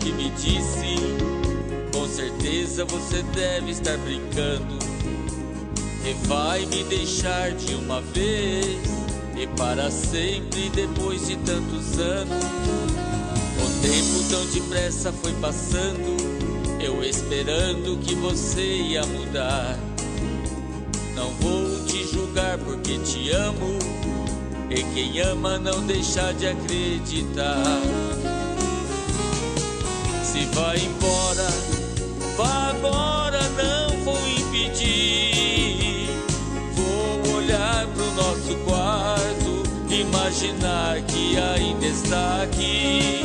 que me disse: com certeza você deve estar brincando, e vai me deixar de uma vez e para sempre depois de tantos anos. O tempo tão depressa foi passando, eu esperando que você ia mudar. Não vou te julgar porque te amo, e quem ama não deixa de acreditar. Se vai embora, vá agora, não vou impedir. Vou olhar pro nosso quarto, imaginar que ainda está aqui.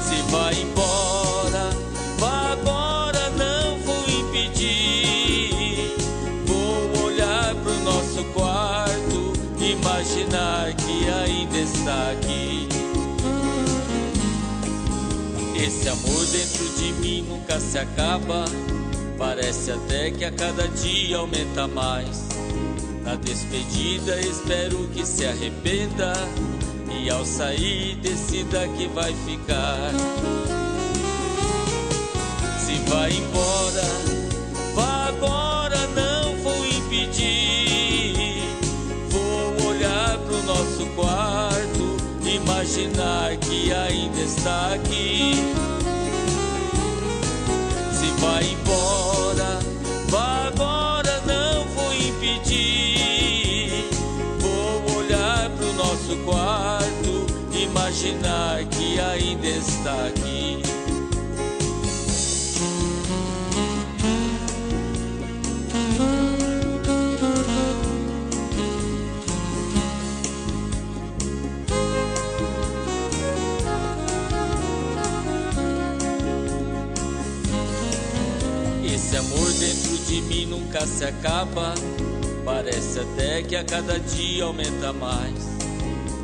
Se vai embora, vá agora, não vou impedir. Vou olhar pro nosso quarto, imaginar que ainda está aqui. Esse amor dentro de mim nunca se acaba, parece até que a cada dia aumenta mais. Na despedida espero que se arrependa, e ao sair decida que vai ficar. Se vai embora, vá agora, não vou impedir. Vou olhar pro nosso quarto, imaginar que ainda está aqui. Se vai embora, vá agora, não vou impedir. Vou olhar pro nosso quarto, imaginar que ainda está aqui. Esse amor dentro de mim nunca se acaba, parece até que a cada dia aumenta mais.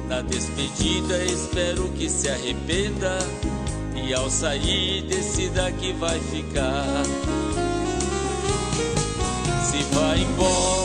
Na despedida espero que se arrependa, e ao sair decida que vai ficar. Se vai embora,